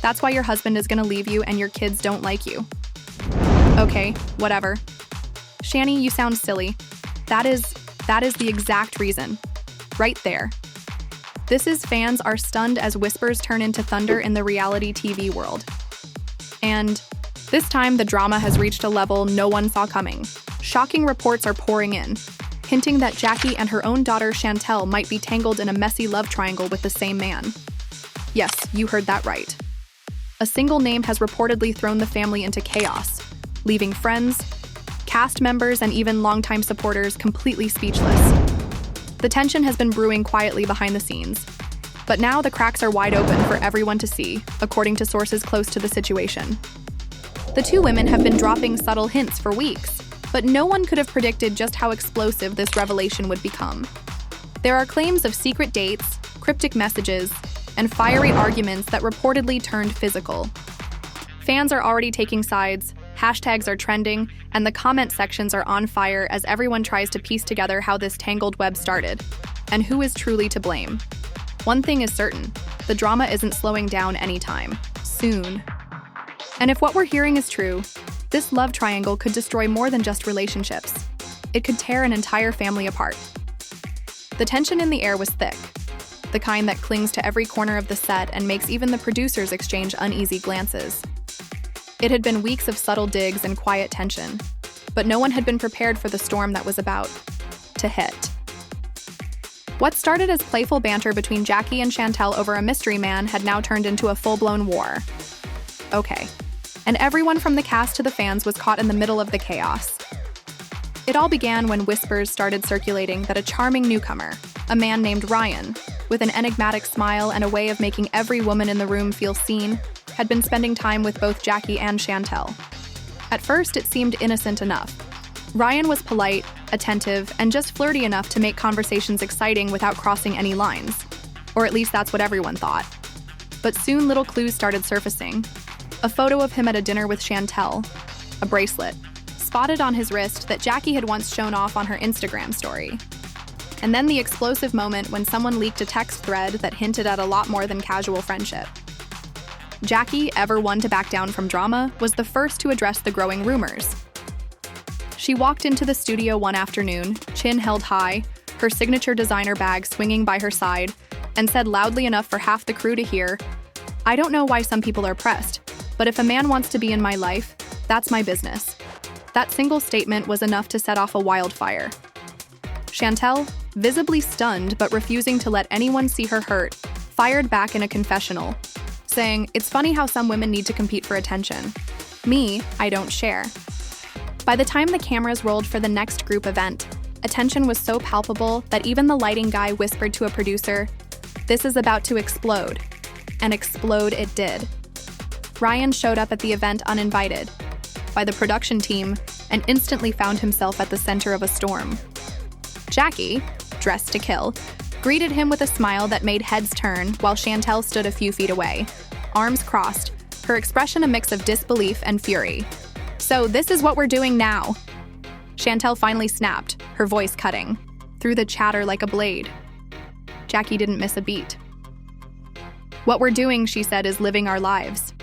That's why your husband is gonna leave you and your kids don't like you. Okay, whatever. Shani, you sound silly. That is the exact reason. Right there. This is fans are stunned as whispers turn into thunder in the reality TV world. And this time, the drama has reached a level no one saw coming. Shocking reports are pouring in, hinting that Jackie and her own daughter Chantel might be tangled in a messy love triangle with the same man. Yes, you heard that right. A single name has reportedly thrown the family into chaos, leaving friends, cast members, and even longtime supporters completely speechless. The tension has been brewing quietly behind the scenes, but now the cracks are wide open for everyone to see, according to sources close to the situation. The two women have been dropping subtle hints for weeks, but no one could have predicted just how explosive this revelation would become. There are claims of secret dates, cryptic messages, and fiery arguments that reportedly turned physical. Fans are already taking sides, hashtags are trending, and the comment sections are on fire as everyone tries to piece together how this tangled web started, and who is truly to blame. One thing is certain, the drama isn't slowing down anytime soon. And if what we're hearing is true, this love triangle could destroy more than just relationships. It could tear an entire family apart. The tension in the air was thick, the kind that clings to every corner of the set and makes even the producers exchange uneasy glances. It had been weeks of subtle digs and quiet tension, but no one had been prepared for the storm that was about to hit. What started as playful banter between Jackie and Chantel over a mystery man had now turned into a full-blown war. Okay, and everyone from the cast to the fans was caught in the middle of the chaos. It all began when whispers started circulating that a charming newcomer, a man named Ryan, with an enigmatic smile and a way of making every woman in the room feel seen, had been spending time with both Jackie and Chantel. At first, it seemed innocent enough. Ryan was polite, attentive, and just flirty enough to make conversations exciting without crossing any lines. Or at least that's what everyone thought. But soon little clues started surfacing. A photo of him at a dinner with Chantel, a bracelet, spotted on his wrist that Jackie had once shown off on her Instagram story. And then the explosive moment when someone leaked a text thread that hinted at a lot more than casual friendship. Jackie, ever one to back down from drama, was the first to address the growing rumors. She walked into the studio one afternoon, chin held high, her signature designer bag swinging by her side, and said loudly enough for half the crew to hear, "I don't know why some people are pressed, but if a man wants to be in my life, that's my business." That single statement was enough to set off a wildfire. Chantel, visibly stunned but refusing to let anyone see her hurt, fired back in a confessional, saying, "It's funny how some women need to compete for attention. Me, I don't share." By the time the cameras rolled for the next group event, attention was so palpable that even the lighting guy whispered to a producer, "This is about to explode." And explode it did. Ryan showed up at the event uninvited by the production team and instantly found himself at the center of a storm. Jackie, dressed to kill, greeted him with a smile that made heads turn while Chantel stood a few feet away, arms crossed, her expression a mix of disbelief and fury. "So this is what we're doing now." Chantel finally snapped, her voice cutting, through the chatter like a blade. Jackie didn't miss a beat. "What we're doing," she said, "is living our lives.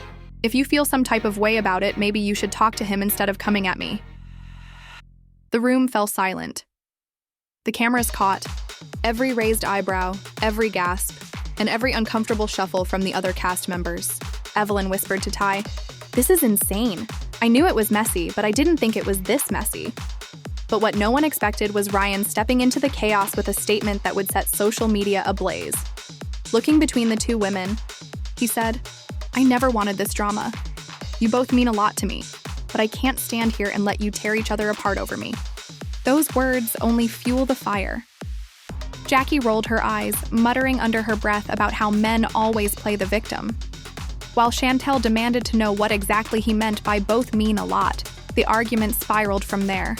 If you feel some type of way about it, maybe you should talk to him instead of coming at me." The room fell silent. The cameras caught every raised eyebrow, every gasp, and every uncomfortable shuffle from the other cast members. Evelyn whispered to Ty, "This is insane. I knew it was messy, but I didn't think it was this messy." But what no one expected was Ryan stepping into the chaos with a statement that would set social media ablaze. Looking between the two women, he said, "I never wanted this drama. You both mean a lot to me, but I can't stand here and let you tear each other apart over me." Those words only fuel the fire. Jackie rolled her eyes, muttering under her breath about how men always play the victim. While Chantel demanded to know what exactly he meant by "both mean a lot," the argument spiraled from there.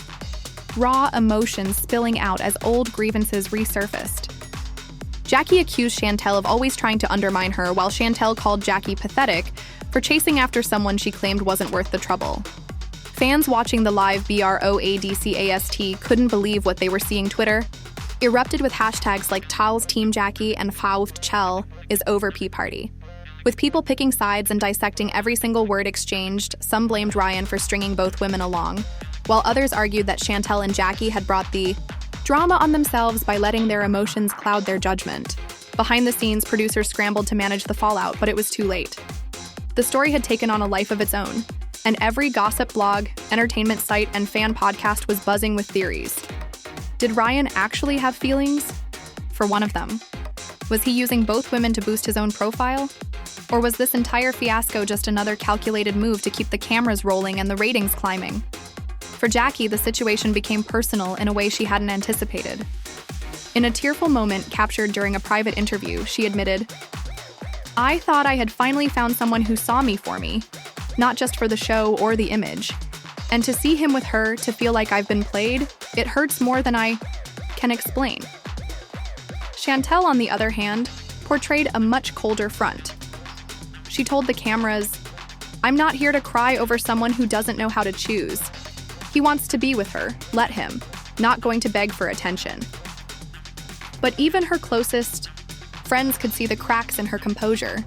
Raw emotions spilling out as old grievances resurfaced. Jackie accused Chantel of always trying to undermine her, while Chantel called Jackie pathetic for chasing after someone she claimed wasn't worth the trouble. Fans watching the live BROADCAST couldn't believe what they were seeing. Twitter erupted with hashtags like Tal's Team Jackie and Fauved Chell is over Pea Party, With people picking sides and dissecting every single word exchanged, some blamed Ryan for stringing both women along, while others argued that Chantel and Jackie had brought the drama on themselves by letting their emotions cloud their judgment. Behind the scenes, producers scrambled to manage the fallout, but it was too late. The story had taken on a life of its own, and every gossip blog, entertainment site, and fan podcast was buzzing with theories. Did Ryan actually have feelings? For one of them. Was he using both women to boost his own profile? Or was this entire fiasco just another calculated move to keep the cameras rolling and the ratings climbing? For Jackie, the situation became personal in a way she hadn't anticipated. In a tearful moment captured during a private interview, she admitted, "I thought I had finally found someone who saw me for me, not just for the show or the image. And to see him with her, to feel like I've been played, it hurts more than I can explain." Chantel, on the other hand, portrayed a much colder front. She told the cameras, "I'm not here to cry over someone who doesn't know how to choose. He wants to be with her, let him, not going to beg for attention." But even her closest friends could see the cracks in her composure.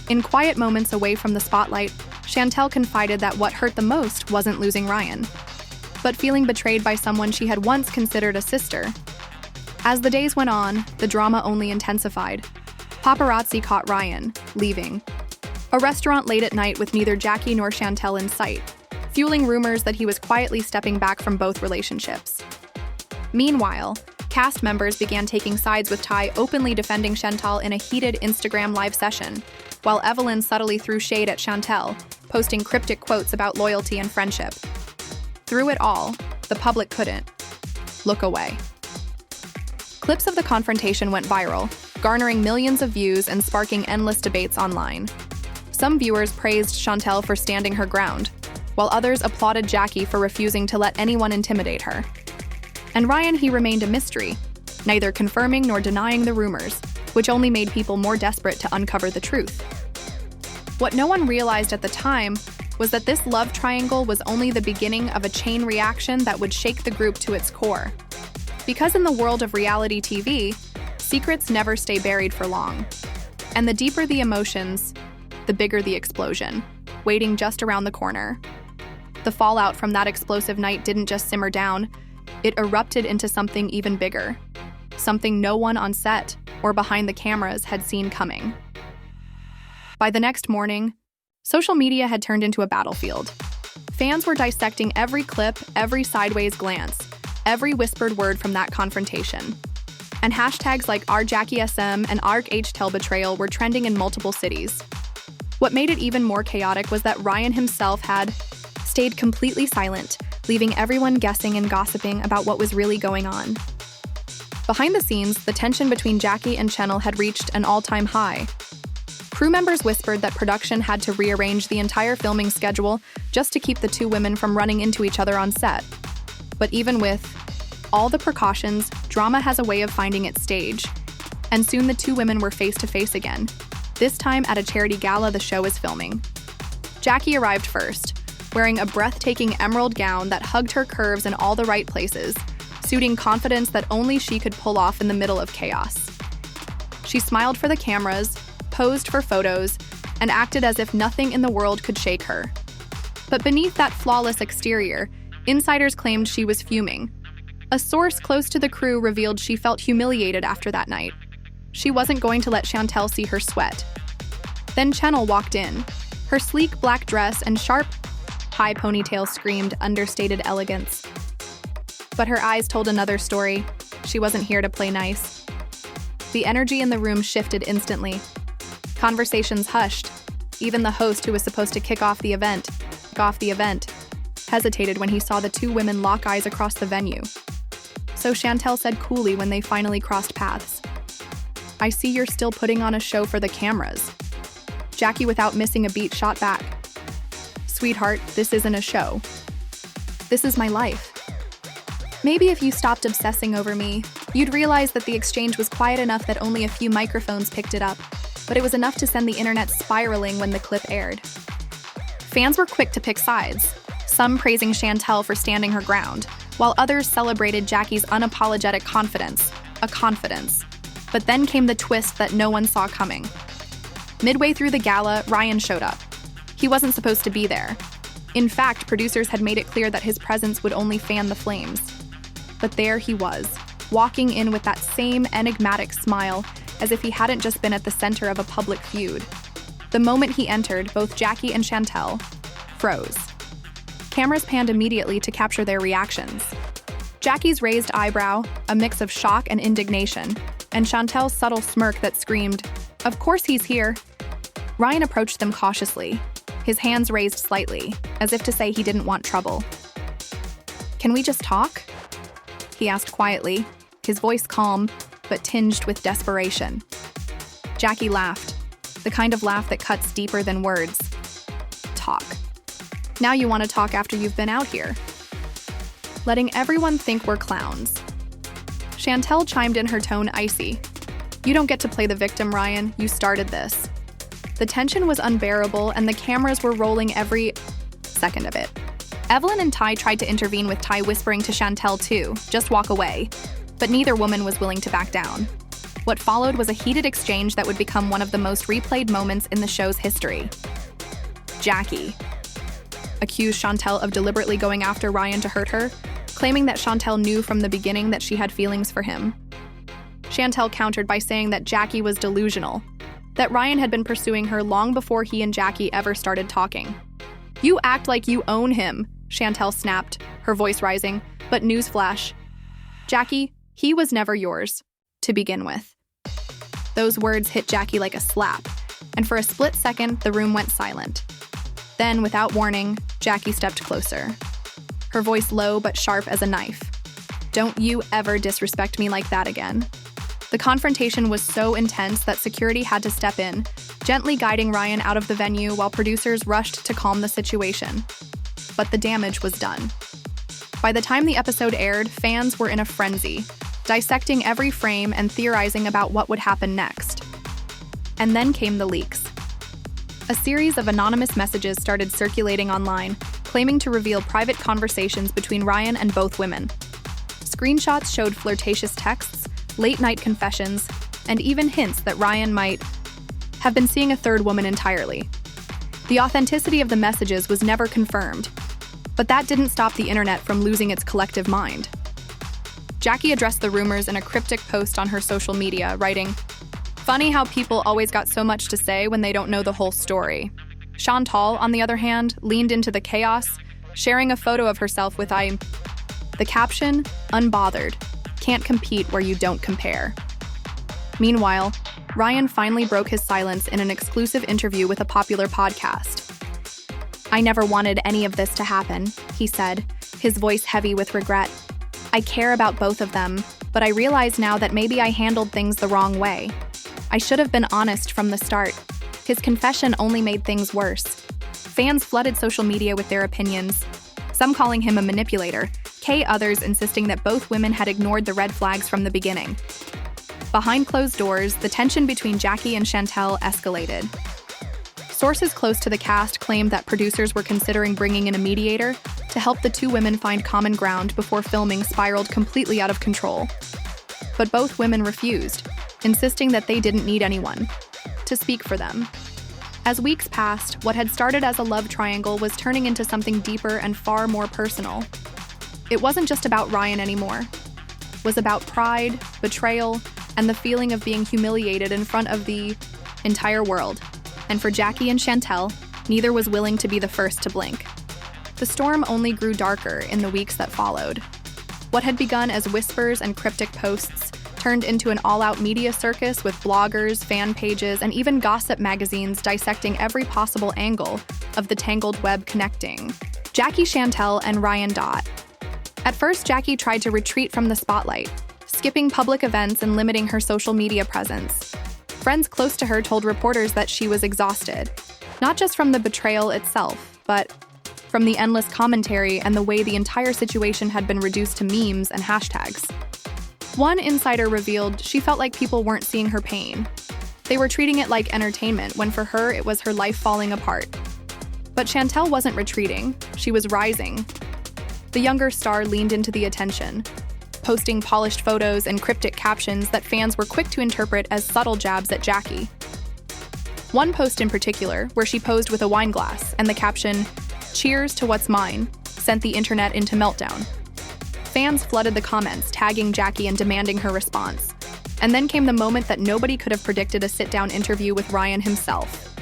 In quiet moments away from the spotlight, Chantel confided that what hurt the most wasn't losing Ryan, but feeling betrayed by someone she had once considered a sister. As the days went on, the drama only intensified. Paparazzi caught Ryan, leaving a restaurant late at night with neither Jackie nor Chantel in sight, fueling rumors that he was quietly stepping back from both relationships. Meanwhile, cast members began taking sides with Ty openly defending Chantel in a heated Instagram live session, while Evelyn subtly threw shade at Chantel, posting cryptic quotes about loyalty and friendship. Through it all, the public couldn't look away. Clips of the confrontation went viral, garnering millions of views and sparking endless debates online. Some viewers praised Chantel for standing her ground, while others applauded Jackie for refusing to let anyone intimidate her. And Ryan, he remained a mystery, neither confirming nor denying the rumors, which only made people more desperate to uncover the truth. What no one realized at the time was that this love triangle was only the beginning of a chain reaction that would shake the group to its core. Because in the world of reality TV, secrets never stay buried for long. And the deeper the emotions, the bigger the explosion, waiting just around the corner. The fallout from that explosive night didn't just simmer down, it erupted into something even bigger. Something no one on set or behind the cameras had seen coming. By the next morning, social media had turned into a battlefield. Fans were dissecting every clip, every sideways glance, every whispered word from that confrontation. And hashtags like #RJackieSM and #HTellBetrayal were trending in multiple cities. What made it even more chaotic was that Ryan himself had stayed completely silent, leaving everyone guessing and gossiping about what was really going on. Behind the scenes, the tension between Jackie and Chantel had reached an all-time high. Crew members whispered that production had to rearrange the entire filming schedule just to keep the two women from running into each other on set. But even with all the precautions, drama has a way of finding its stage. And soon the two women were face to face again, this time at a charity gala the show is filming. Jackie arrived first, wearing a breathtaking emerald gown that hugged her curves in all the right places, suiting confidence that only she could pull off in the middle of chaos. She smiled for the cameras, posed for photos, and acted as if nothing in the world could shake her. But beneath that flawless exterior, insiders claimed she was fuming. A source close to the crew revealed she felt humiliated after that night. She wasn't going to let Chantel see her sweat. Then Chantel walked in. Her sleek black dress and sharp, high ponytail screamed understated elegance. But her eyes told another story. She wasn't here to play nice. The energy in the room shifted instantly. Conversations hushed. Even the host, who was supposed to kick off the event, hesitated when he saw the two women lock eyes across the venue. So Chantel said coolly when they finally crossed paths, "I see you're still putting on a show for the cameras." Jackie, without missing a beat, shot back, "Sweetheart, this isn't a show. This is my life." Maybe if you stopped obsessing over me, you'd realize that the exchange was quiet enough that only a few microphones picked it up, but it was enough to send the internet spiraling when the clip aired. Fans were quick to pick sides, some praising Chantel for standing her ground, while others celebrated Jackie's unapologetic confidence. But then came the twist that no one saw coming. Midway through the gala, Ryan showed up. He wasn't supposed to be there. In fact, producers had made it clear that his presence would only fan the flames. But there he was, walking in with that same enigmatic smile, as if he hadn't just been at the center of a public feud. The moment he entered, both Jackie and Chantel froze. Cameras panned immediately to capture their reactions. Jackie's raised eyebrow, a mix of shock and indignation, and Chantel's subtle smirk that screamed, "Of course he's here." Ryan approached them cautiously, his hands raised slightly, as if to say he didn't want trouble. "Can we just talk?" he asked quietly, his voice calm, but tinged with desperation. Jackie laughed, the kind of laugh that cuts deeper than words. "Talk. Now you want to talk after you've been out here, letting everyone think we're clowns." Chantel chimed in, her tone icy. "You don't get to play the victim, Ryan. You started this." The tension was unbearable, and the cameras were rolling every second of it. Evelyn and Ty tried to intervene, with Ty whispering to Chantel to just walk away, but neither woman was willing to back down. What followed was a heated exchange that would become one of the most replayed moments in the show's history. Jackie accused Chantel of deliberately going after Ryan to hurt her, claiming that Chantel knew from the beginning that she had feelings for him. Chantel countered by saying that Jackie was delusional, that Ryan had been pursuing her long before he and Jackie ever started talking. "You act like you own him," Chantel snapped, her voice rising, but newsflash, Jackie, he was never yours, to begin with. Those words hit Jackie like a slap, and for a split second, the room went silent. Then, without warning, Jackie stepped closer, her voice low but sharp as a knife. "Don't you ever disrespect me like that again." The confrontation was so intense that security had to step in, gently guiding Ryan out of the venue while producers rushed to calm the situation. But the damage was done. By the time the episode aired, fans were in a frenzy, dissecting every frame and theorizing about what would happen next. And then came the leaks. A series of anonymous messages started circulating online, claiming to reveal private conversations between Ryan and both women. Screenshots showed flirtatious texts, late-night confessions, and even hints that Ryan might have been seeing a third woman entirely. The authenticity of the messages was never confirmed, but that didn't stop the internet from losing its collective mind. Jackie addressed the rumors in a cryptic post on her social media, writing, "Funny how people always got so much to say when they don't know the whole story." Chantal, on the other hand, leaned into the chaos, sharing a photo of herself with the caption, "Unbothered. Can't compete where you don't compare." Meanwhile, Ryan finally broke his silence in an exclusive interview with a popular podcast. "I never wanted any of this to happen," he said, his voice heavy with regret. "I care about both of them, but I realize now that maybe I handled things the wrong way. I should have been honest from the start." His confession only made things worse. Fans flooded social media with their opinions, some calling him a manipulator, others insisting that both women had ignored the red flags from the beginning. Behind closed doors, the tension between Jackie and Chantel escalated. Sources close to the cast claimed that producers were considering bringing in a mediator to help the two women find common ground before filming spiraled completely out of control. But both women refused, insisting that they didn't need anyone to speak for them. As weeks passed, what had started as a love triangle was turning into something deeper and far more personal. It wasn't just about Ryan anymore. It was about pride, betrayal, and the feeling of being humiliated in front of the entire world. And for Jackie and Chantel, neither was willing to be the first to blink. The storm only grew darker in the weeks that followed. What had begun as whispers and cryptic posts turned into an all-out media circus with bloggers, fan pages, and even gossip magazines dissecting every possible angle of the tangled web connecting Jackie, Chantel, and Ryan Dott. At first, Jackie tried to retreat from the spotlight, skipping public events and limiting her social media presence. Friends close to her told reporters that she was exhausted, not just from the betrayal itself, but from the endless commentary and the way the entire situation had been reduced to memes and hashtags. One insider revealed she felt like people weren't seeing her pain. They were treating it like entertainment, when for her it was her life falling apart. But Chantel wasn't retreating, she was rising. The younger star leaned into the attention, posting polished photos and cryptic captions that fans were quick to interpret as subtle jabs at Jackie. One post in particular, where she posed with a wine glass and the caption, "Cheers to what's mine," sent the internet into meltdown. Fans flooded the comments, tagging Jackie and demanding her response. And then came the moment that nobody could have predicted: a sit-down interview with Ryan himself.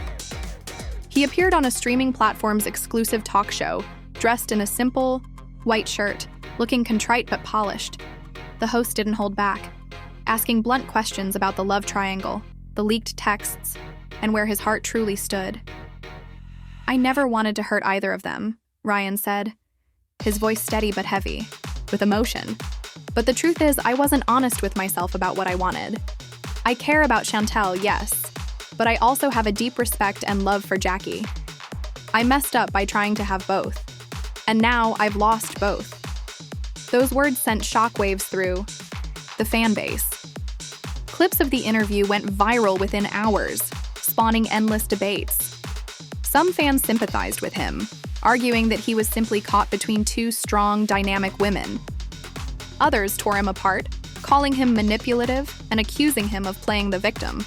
He appeared on a streaming platform's exclusive talk show, dressed in a simple, white shirt, looking contrite but polished. The host didn't hold back, asking blunt questions about the love triangle, the leaked texts, and where his heart truly stood. "I never wanted to hurt either of them," Ryan said, his voice steady but heavy, with emotion. "But the truth is, I wasn't honest with myself about what I wanted. I care about Chantel, yes, but I also have a deep respect and love for Jackie. I messed up by trying to have both, and now I've lost both." Those words sent shockwaves through the fan base. Clips of the interview went viral within hours, spawning endless debates. Some fans sympathized with him, arguing that he was simply caught between two strong, dynamic women. Others tore him apart, calling him manipulative and accusing him of playing the victim.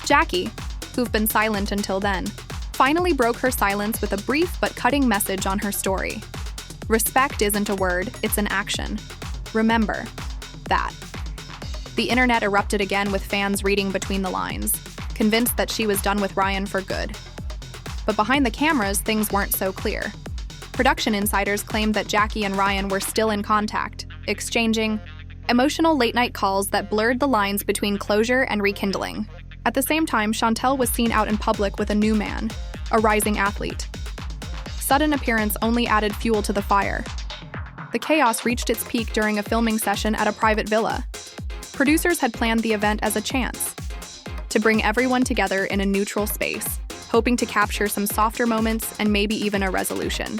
Jackie, who've been silent until then, finally broke her silence with a brief but cutting message on her story. "Respect isn't a word, it's an action. Remember that." The internet erupted again, with fans reading between the lines, convinced that she was done with Ryan for good. But behind the cameras, things weren't so clear. Production insiders claimed that Jackie and Ryan were still in contact, exchanging emotional late-night calls that blurred the lines between closure and rekindling. At the same time, Chantel was seen out in public with a new man, a rising athlete. Sudden appearance only added fuel to the fire. The chaos reached its peak during a filming session at a private villa. Producers had planned the event as a chance to bring everyone together in a neutral space, hoping to capture some softer moments and maybe even a resolution.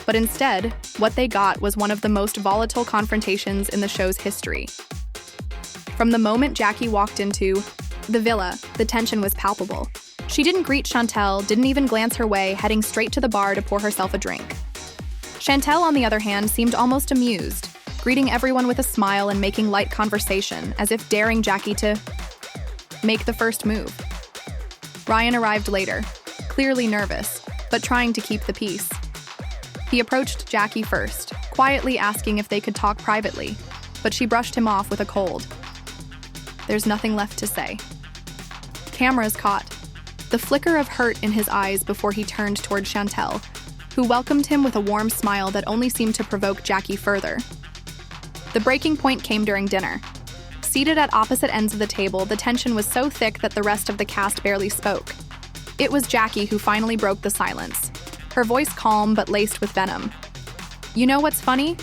But instead, what they got was one of the most volatile confrontations in the show's history. From the moment Jackie walked into the villa, the tension was palpable. She didn't greet Chantel, didn't even glance her way, heading straight to the bar to pour herself a drink. Chantel, on the other hand, seemed almost amused, greeting everyone with a smile and making light conversation, as if daring Jackie to make the first move. Ryan arrived later, clearly nervous, but trying to keep the peace. He approached Jackie first, quietly asking if they could talk privately, but she brushed him off with a cold. There's nothing left to say. Cameras caught the flicker of hurt in his eyes before he turned toward Chantel, who welcomed him with a warm smile that only seemed to provoke Jackie further. The breaking point came during dinner. Seated at opposite ends of the table, the tension was so thick that the rest of the cast barely spoke. It was Jackie who finally broke the silence, her voice calm but laced with venom. "You know what's funny?"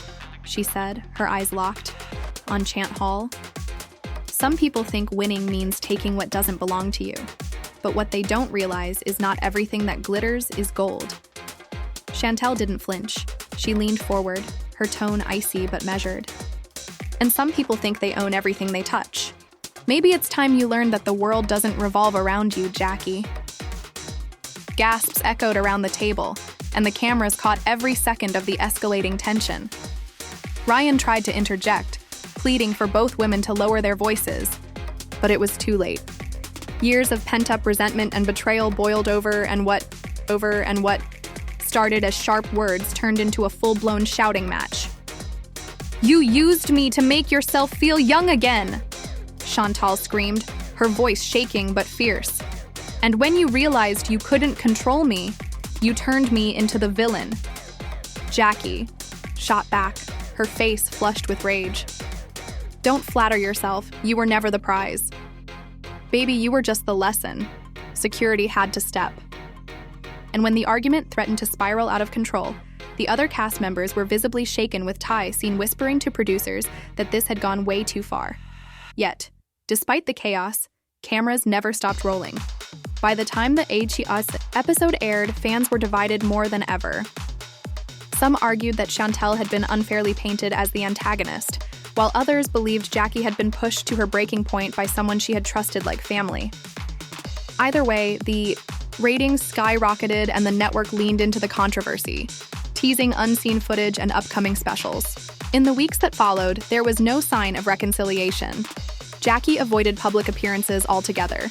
she said, her eyes locked on Chant Hall. "Some people think winning means taking what doesn't belong to you. But what they don't realize is not everything that glitters is gold." Chantel didn't flinch. She leaned forward, her tone icy but measured. "And some people think they own everything they touch. Maybe it's time you learned that the world doesn't revolve around you, Jackie." Gasps echoed around the table, and the cameras caught every second of the escalating tension. Ryan tried to interject, pleading for both women to lower their voices, but it was too late. Years of pent-up resentment and betrayal boiled over, and what started as sharp words turned into a full-blown shouting match. "You used me to make yourself feel young again!" Chantal screamed, her voice shaking but fierce. "And when you realized you couldn't control me, you turned me into the villain." Jackie shot back, her face flushed with rage. "Don't flatter yourself, you were never the prize. Baby, you were just the lesson. Security had to step." And when the argument threatened to spiral out of control, the other cast members were visibly shaken, with Ty seen whispering to producers that this had gone way too far. Yet, despite the chaos, cameras never stopped rolling. By the time the AGS episode aired, fans were divided more than ever. Some argued that Chantel had been unfairly painted as the antagonist, while others believed Jackie had been pushed to her breaking point by someone she had trusted like family. Either way, the ratings skyrocketed and the network leaned into the controversy, teasing unseen footage and upcoming specials. In the weeks that followed, there was no sign of reconciliation. Jackie avoided public appearances altogether.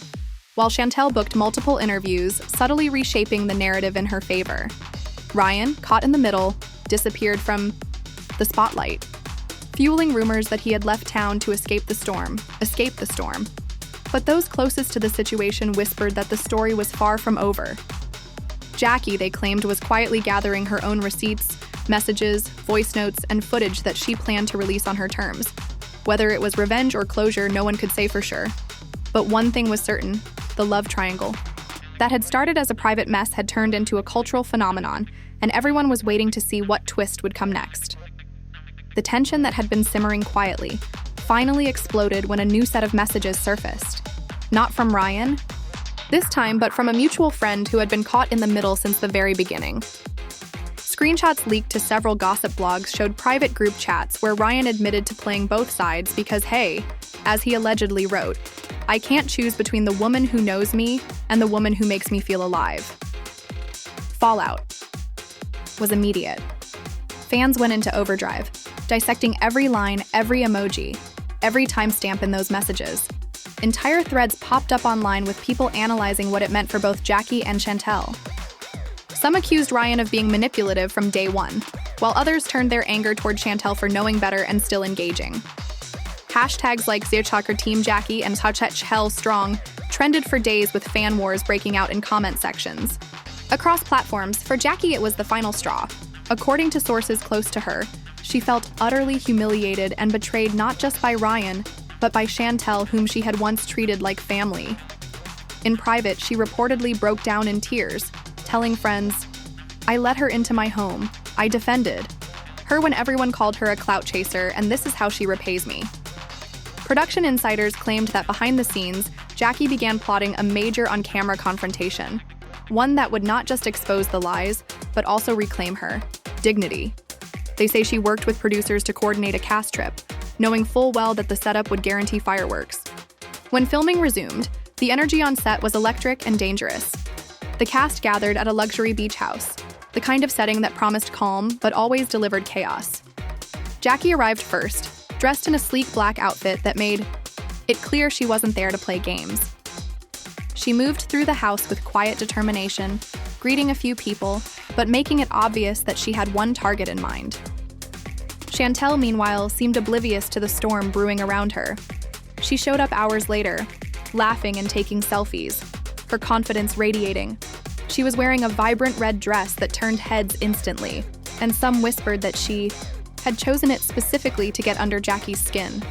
while Chantel booked multiple interviews, subtly reshaping the narrative in her favor. Ryan, caught in the middle, disappeared from the spotlight, fueling rumors that he had left town to escape the storm. But those closest to the situation whispered that the story was far from over. Jackie, they claimed, was quietly gathering her own receipts, messages, voice notes, and footage that she planned to release on her terms. Whether it was revenge or closure, no one could say for sure. But one thing was certain: the love triangle that had started as a private mess had turned into a cultural phenomenon, and everyone was waiting to see what twist would come next. The tension that had been simmering quietly finally exploded when a new set of messages surfaced. Not from Ryan, this time, but from a mutual friend who had been caught in the middle since the very beginning. Screenshots leaked to several gossip blogs showed private group chats where Ryan admitted to playing both sides because, hey, as he allegedly wrote, "I can't choose between the woman who knows me and the woman who makes me feel alive." Fallout was immediate. Fans went into overdrive, dissecting every line, every emoji, every timestamp in those messages. Entire threads popped up online with people analyzing what it meant for both Jackie and Chantel. Some accused Ryan of being manipulative from day one, while others turned their anger toward Chantel for knowing better and still engaging. Hashtags like Zirchaker Team Jackie and Tachech Hell Strong trended for days, with fan wars breaking out in comment sections. Across platforms, for Jackie it was the final straw. According to sources close to her, she felt utterly humiliated and betrayed not just by Ryan, but by Chantel, whom she had once treated like family. In private, she reportedly broke down in tears, telling friends, "I let her into my home. I defended her when everyone called her a clout chaser, and this is how she repays me." Production insiders claimed that behind the scenes, Jackie began plotting a major on-camera confrontation, one that would not just expose the lies, but also reclaim her dignity. They say she worked with producers to coordinate a cast trip, knowing full well that the setup would guarantee fireworks. When filming resumed, the energy on set was electric and dangerous. The cast gathered at a luxury beach house, the kind of setting that promised calm but always delivered chaos. Jackie arrived first, dressed in a sleek black outfit that made it clear she wasn't there to play games. She moved through the house with quiet determination, greeting a few people, but making it obvious that she had one target in mind. Chantel, meanwhile, seemed oblivious to the storm brewing around her. She showed up hours later, laughing and taking selfies, her confidence radiating. She was wearing a vibrant red dress that turned heads instantly, and some whispered that she had chosen it specifically to get under Jackie's skin.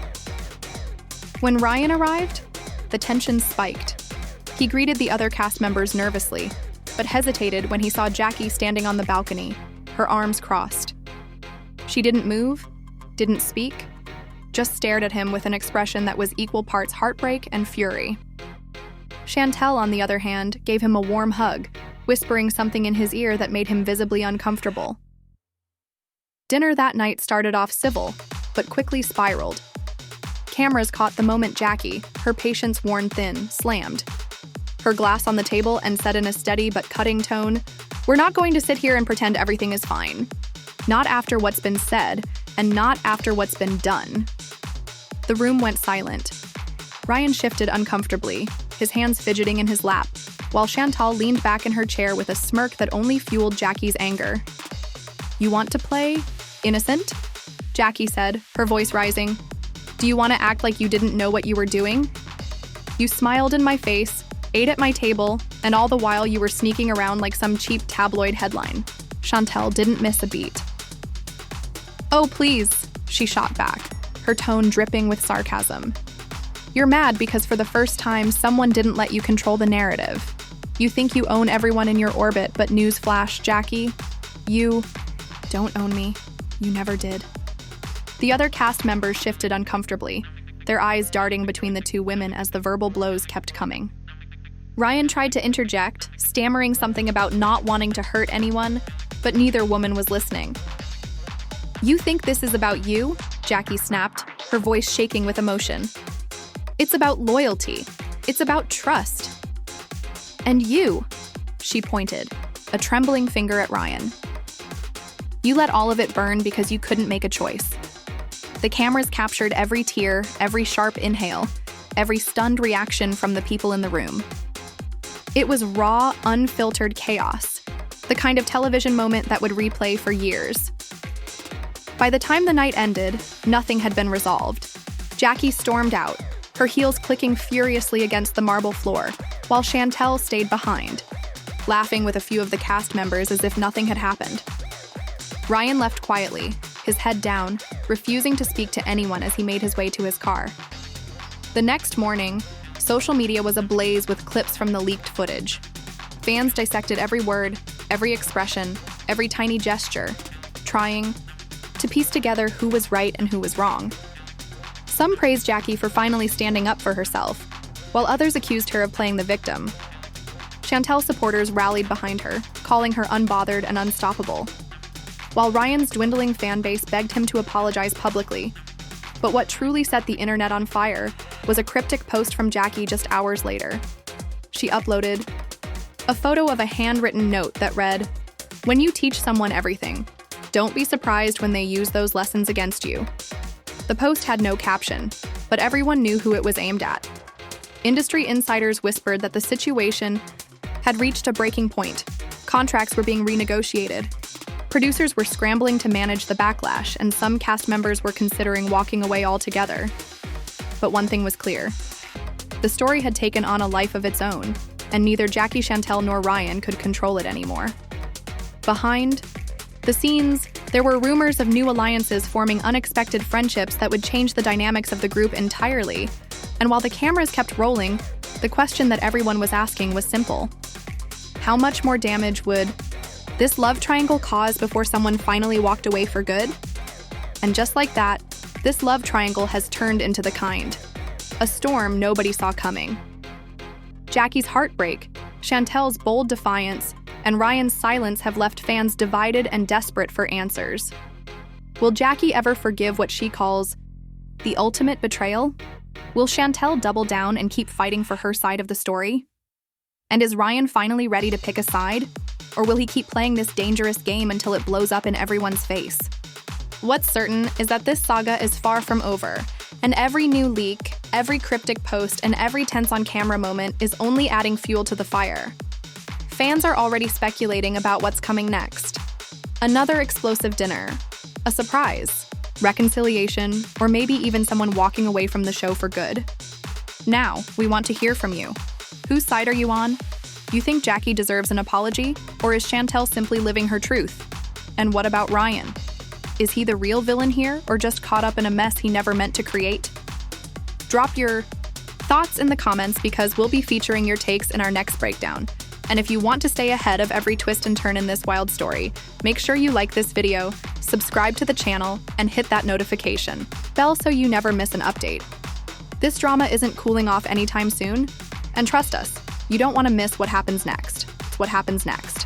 When Ryan arrived, the tension spiked. He greeted the other cast members nervously, but hesitated when he saw Jackie standing on the balcony, her arms crossed. She didn't move, didn't speak, just stared at him with an expression that was equal parts heartbreak and fury. Chantel, on the other hand, gave him a warm hug, whispering something in his ear that made him visibly uncomfortable. Dinner that night started off civil, but quickly spiraled. Cameras caught the moment Jackie, her patience worn thin, slammed her glass on the table and said in a steady but cutting tone, "We're not going to sit here and pretend everything is fine. Not after what's been said, and not after what's been done." The room went silent. Ryan shifted uncomfortably, his hands fidgeting in his lap, while Chantal leaned back in her chair with a smirk that only fueled Jackie's anger. "You want to play innocent?" Jackie said, her voice rising. "Do you want to act like you didn't know what you were doing? You smiled in my face, ate at my table, and all the while you were sneaking around like some cheap tabloid headline." Chantel didn't miss a beat. "Oh, please," she shot back, her tone dripping with sarcasm. "You're mad because for the first time, someone didn't let you control the narrative. You think you own everyone in your orbit, but newsflash, Jackie, you don't own me. You never did." The other cast members shifted uncomfortably, their eyes darting between the two women as the verbal blows kept coming. Ryan tried to interject, stammering something about not wanting to hurt anyone, but neither woman was listening. "You think this is about you?" Jackie snapped, her voice shaking with emotion. "It's about loyalty. It's about trust. And you," she pointed, a trembling finger at Ryan. "You let all of it burn because you couldn't make a choice." The cameras captured every tear, every sharp inhale, every stunned reaction from the people in the room. It was raw, unfiltered chaos, the kind of television moment that would replay for years. By the time the night ended, nothing had been resolved. Jackie stormed out, her heels clicking furiously against the marble floor, while Chantel stayed behind, laughing with a few of the cast members as if nothing had happened. Ryan left quietly, his head down, refusing to speak to anyone as he made his way to his car. The next morning, social media was ablaze with clips from the leaked footage. Fans dissected every word, every expression, every tiny gesture, trying to piece together who was right and who was wrong. Some praised Jackie for finally standing up for herself, while others accused her of playing the victim. Chantel supporters rallied behind her, calling her unbothered and unstoppable, while Ryan's dwindling fan base begged him to apologize publicly. But what truly set the internet on fire was a cryptic post from Jackie just hours later. She uploaded a photo of a handwritten note that read, "When you teach someone everything, don't be surprised when they use those lessons against you." The post had no caption, but everyone knew who it was aimed at. Industry insiders whispered that the situation had reached a breaking point. Contracts were being renegotiated. Producers were scrambling to manage the backlash, and some cast members were considering walking away altogether. But one thing was clear. The story had taken on a life of its own, and neither Jackie, Chantel, nor Ryan could control it anymore. Behind the scenes, there were rumors of new alliances forming unexpected friendships that would change the dynamics of the group entirely. And while the cameras kept rolling, the question that everyone was asking was simple. How much more damage would this love triangle cause before someone finally walked away for good? And just like that, this love triangle has turned into the kind. A storm nobody saw coming. Jackie's heartbreak, Chantel's bold defiance, and Ryan's silence have left fans divided and desperate for answers. Will Jackie ever forgive what she calls the ultimate betrayal? Will Chantel double down and keep fighting for her side of the story? And is Ryan finally ready to pick a side? Or will he keep playing this dangerous game until it blows up in everyone's face? What's certain is that this saga is far from over, and every new leak, every cryptic post, and every tense on-camera moment is only adding fuel to the fire. Fans are already speculating about what's coming next. Another explosive dinner, a surprise, reconciliation, or maybe even someone walking away from the show for good. Now, we want to hear from you. Whose side are you on? You think Jackie deserves an apology, or is Chantel simply living her truth? And what about Ryan? Is he the real villain here, or just caught up in a mess he never meant to create? Drop your thoughts in the comments because we'll be featuring your takes in our next breakdown. And if you want to stay ahead of every twist and turn in this wild story, make sure you like this video, subscribe to the channel, and hit that notification bell so you never miss an update. This drama isn't cooling off anytime soon, and trust us, you don't want to miss what happens next. It's what happens next.